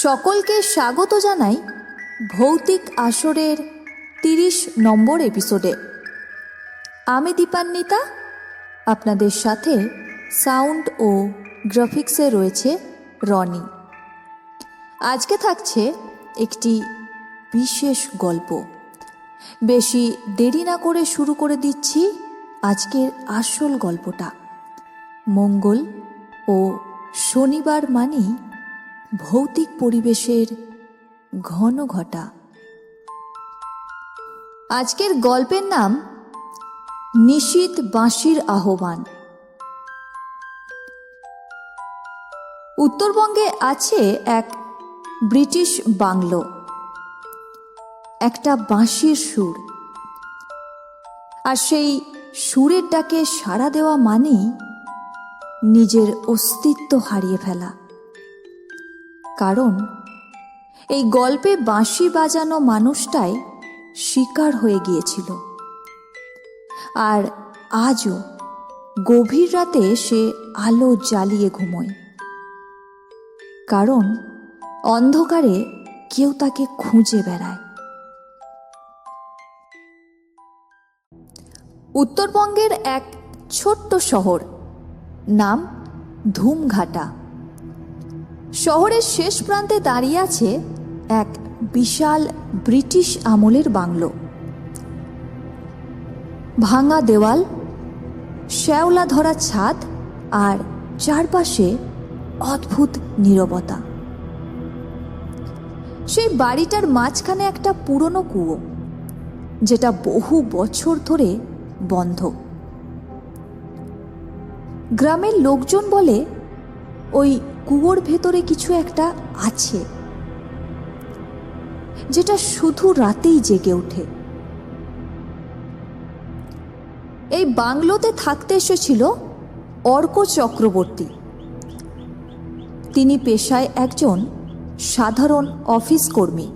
সকলকে স্বাগত জানাই ভৌতিক আসরের 30 নম্বর এপিসোডে। আমি দীপান্বিতা, আপনাদের সাথে সাউন্ড ও গ্রাফিক্সে রয়েছে রনি। আজকে থাকছে একটি বিশেষ গল্প। বেশি দেরি না করে শুরু করে দিচ্ছি আজকের আসল গল্পটা। মঙ্গল ও শনিবার মানেই ভৌতিক পরিবেশের ঘন ঘটা। আজকের গল্পের নাম নিশীথ বাঁশির আহ্বান। উত্তরবঙ্গে আছে এক ব্রিটিশ বাংলো, একটা বাঁশির সুর। আর সেই সুরের ডাকে সাড়া দেওয়া মানেই নিজের অস্তিত্ব হারিয়ে ফেলা। কারণ এই গল্পে বাঁশি বাজানো মানুষটাই শিকার হয়ে গিয়েছিল, আর আজও গভীর রাতে সে আলো জ্বালিয়ে ঘুমোয়। কারণ অন্ধকারে কেউ তাকে খুঁজে বেড়ায়। উত্তরবঙ্গের এক ছোট্ট শহর, নাম ধুমঘাটা। শহরের শেষ প্রান্তে দাঁড়িয়ে আছে এক বিশাল ব্রিটিশ আমলের বাংলো। ভাঙা দেওয়াল, শ্যাওলা ধরা ছাদ, আর চারপাশে অদ্ভুত নীরবতা। সেই বাড়িটার মাঝখানে একটা পুরনো কুয়ো, যেটা বহু বছর ধরে বন্ধ। গ্রামের লোকজন বলে ওই কুয়োর ভেতরে কিছু একটা আছে, যেটা শুধু রাতেই জেগে ওঠে। এই বাংলোতে থাকতে এসেছিল অর্ক চক্রবর্তী। তিনি পেশায় একজন সাধারণ অফিস কর্মী,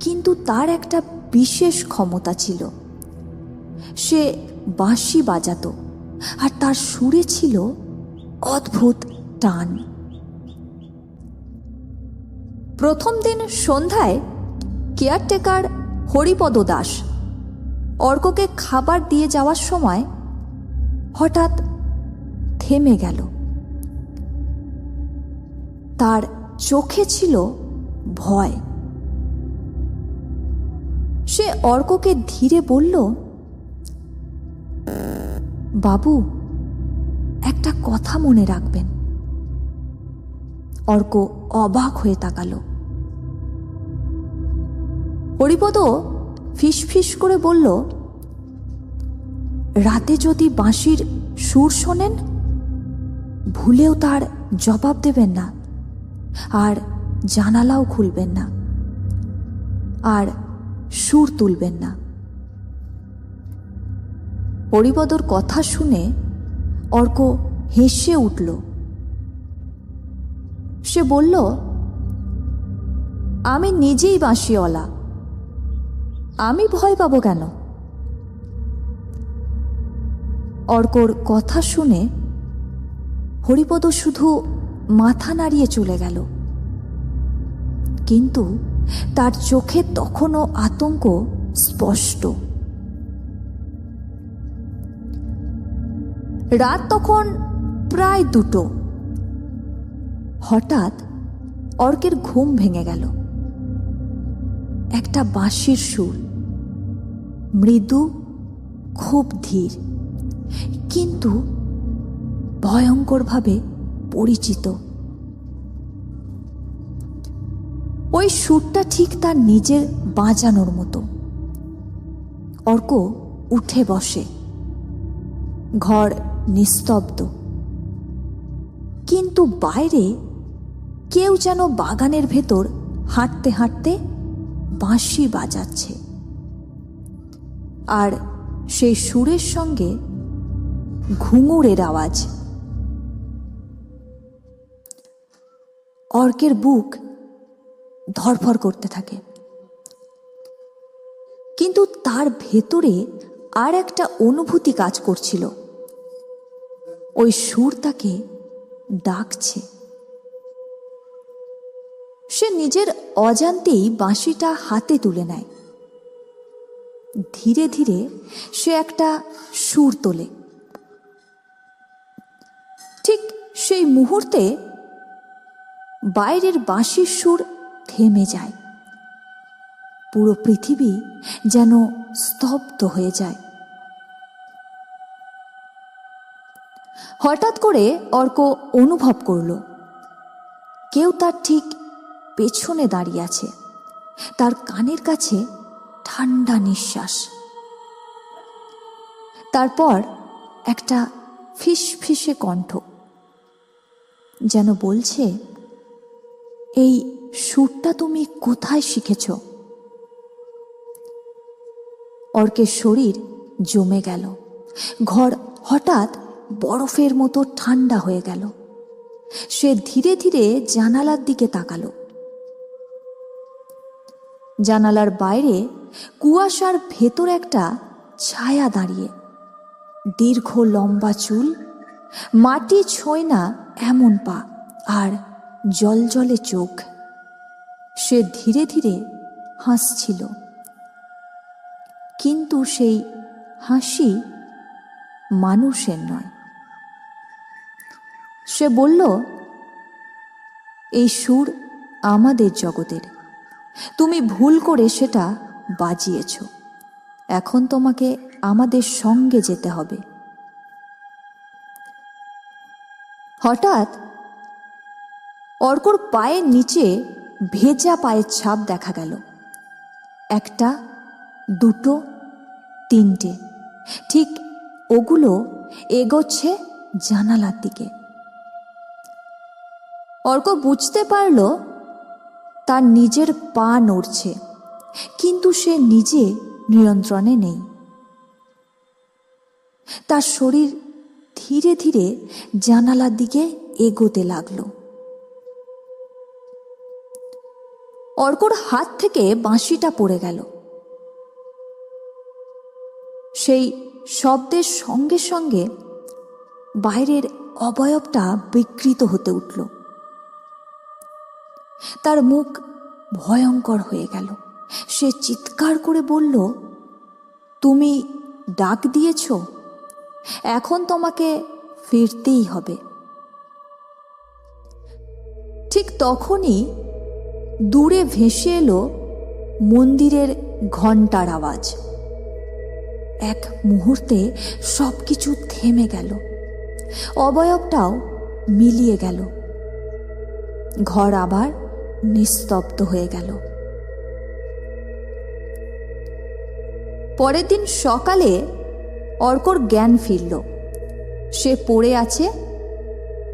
কিন্তু তার একটা বিশেষ ক্ষমতা ছিল। সে বাঁশি বাজাতো, আর তার সুরে ছিল অদ্ভুত টান। প্রথম দিন সন্ধ্যায় কেয়ারটেকার হরিপদ দাস অর্ককে খাবার দিয়ে যাওয়ার সময় হঠাৎ থেমে গেল। তার চোখে ছিল ভয়। সে অর্ককে ধীরে বলল, বাবু, একটা কথা মনে রাখবেন। অর্ক অবাক হয়ে তাকালো। হরিপদ ফিসফিস করে বলল, রাতে যদি বাঁশির সুর শোনেন, ভুলেও তার জবাব দেবেন না, আর জানালাও খুলবেন না, আর সুর তুলবেন না। হরিপদর কথা শুনে অর্ক হেসে উঠল। সে বলল, আমি নিজেই বাঁশিওয়ালা, আমি ভয় পাবো কেন? অর্কর কথা শুনে হরিপদ শুধু মাথা নাড়িয়ে চলে গেল, কিন্তু তার চোখে তখনও আতঙ্ক স্পষ্ট। রাত তখন প্রায় 2টো। হঠাৎ অর্কের ঘুম ভেঙে গেল। একটা বাঁশির সুর, মৃদু, খুব ধীর, কিন্তু ভয়ঙ্করভাবে পরিচিত। ওই সুরটা ঠিক তার নিজের বাজানোর মতো। অর্ক উঠে বসে। ঘর নিস্তব্ধ, কিন্তু বাইরে কেউ যেন বাগানের ভেতর হাঁটতে হাঁটতে বাঁশি বাজাচ্ছে, আর সেই সুরের সঙ্গে ঘুঙুরের আওয়াজ। অর্কের বুক ধড়ফড় করতে থাকে, কিন্তু তার ভেতরে আর একটা অনুভূতি কাজ করছিল। ওই সুর তাকে ডাকছে। নিজের অজান্তেই বাঁশিটা হাতে তুলে নেয়। ধীরে ধীরে সে একটা সুর তোলে। ঠিক সেই মুহূর্তে বাইরের বাঁশির সুর থেমে যায়। পুরো পৃথিবী যেন স্তব্ধ হয়ে যায়। হঠাৎ করে অর্ক অনুভব করল কেউ তার ঠিক পেছনে দাঁড়িয়ে আছে। তার কানের কাছে ঠান্ডা নিঃশ্বাস। তারপর একটা ফিসফিসে কণ্ঠ যেন বলছে, এই সুরটা তুমি কোথায় শিখেছ? অর্কের শরীর জমে গেল। ঘর হঠাৎ বরফের মতো ঠান্ডা হয়ে গেল। সে ধীরে ধীরে জানালার দিকে তাকালো। জানালার বাইরে কুয়াশার ভেতর একটা ছায়া দাঁড়িয়ে। দীর্ঘ লম্বা চুল, মাটি ছোঁয় না এমন পা, আর জলজলে চোখ। সে ধীরে ধীরে হাসছিল, কিন্তু সেই হাসি মানুষের নয়। সে বলল, এই সুর আমাদের জগতের। তুমি ভুল করে সেটা বাজিয়েছ। এখন তোমাকে আমাদের সঙ্গে যেতে হবে। হঠাৎ অর্কর পায়ের নিচে ভেজা পায়ের ছাপ দেখা গেল। একটা, দুটো, তিনটে। ঠিক ওগুলো এগোচ্ছে জানালার দিকে। অর্ক বুঝতে পারল তার নিজের পা নড়ছে, কিন্তু সে নিজে নিয়ন্ত্রণে নেই। তার শরীর ধীরে ধীরে জানালার দিকে এগোতে লাগলো। অর্কর হাত থেকে বাঁশিটা পড়ে গেল। সেই শব্দের সঙ্গে সঙ্গে বাইরের অবয়বটা বিকৃত হতে উঠল। তার মুখ ভয়ঙ্কর হয়ে গেল। সে চিৎকার করে বলল, তুমি ডাক দিয়েছ, এখন তোমাকে ফিরতেই হবে। ঠিক তখনই দূরে ভেসে এলো মন্দিরের ঘণ্টার আওয়াজ। এক মুহূর্তে সবকিছু থেমে গেল। অবয়বটাও মিলিয়ে গেল। ঘর আবার নিস্তব্ধ হয়ে গেল। পরের দিন সকালে অর্কর জ্ঞান ফিরল। সে পড়ে আছে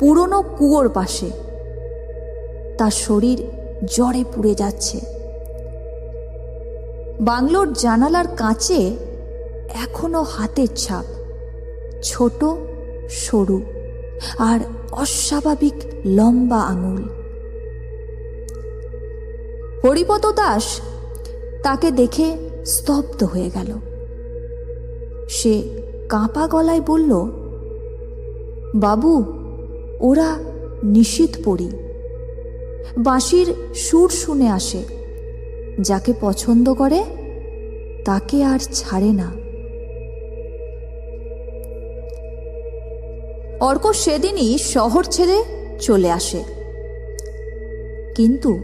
পুরনো কুয়োর পাশে। তার শরীর জ্বরে পুড়ে যাচ্ছে। বাংলোর জানালার কাঁচে এখনো হাতের ছাপ, ছোট, সরু আর অস্বাভাবিক লম্বা আঙুল। হরিপদ দাস তাকে দেখে স্তব্ধ হয়ে গেল। সে কাঁপা গলায় বলল, বাবু, ওরা নিশীথ পড়ি। বাঁশির সুর শুনে আসে। যাকে পছন্দ করে তাকে আর ছাড়ে না। অর্ক সেদিনই শহর ছেড়ে চলে আসে। কিন্তু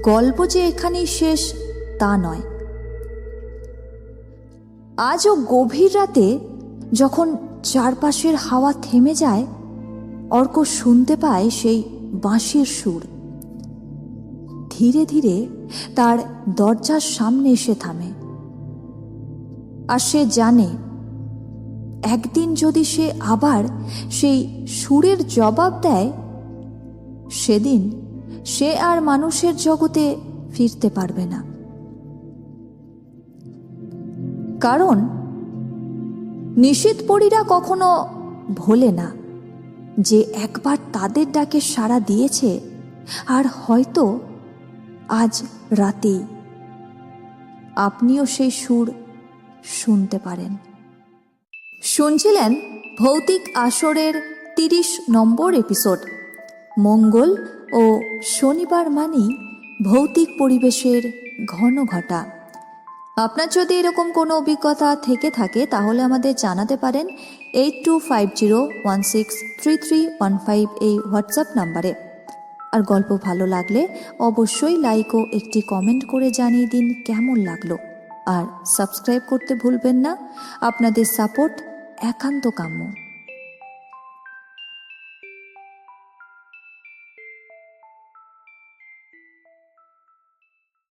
গল্প যে এখানেই শেষ তা নয়। আজও গভীর রাতে যখন চারপাশের হাওয়া থেমে যায়, অর্ক শুনতে পায় সেই বাঁশির সুর। ধীরে ধীরে তার দরজার সামনে এসে থামে। আর সে জানে, একদিন যদি সে আবার সেই সুরের জবাব দেয়, সেদিন সে আর মানুষের জগতে ফিরতে পারবে না। কারণ নিশীথ পরীরা কখনো ভোলে না যে একবার তাদের ডাকে সাড়া দিয়েছে, আর হয়তো আজ রাতেই আপনিও সেই সুর শুনতে পারেন। শুনছিলেন ভৌতিক আসরের 30 নম্বর এপিসোড। মঙ্গল ও শনিবার মানেই ভৌতিক পরিবেশের ঘন ঘটা। আপনার যদি এরকম কোনো অভিজ্ঞতা থেকে থাকে তাহলে আমাদের জানাতে পারেন 8250163315 এই হোয়াটসঅ্যাপ নাম্বারে। আর গল্প ভালো লাগলে অবশ্যই লাইক ও একটি কমেন্ট করে জানিয়ে দিন কেমন লাগলো। আর সাবস্ক্রাইব করতে ভুলবেন না, আপনাদের সাপোর্ট একান্ত কাম্য।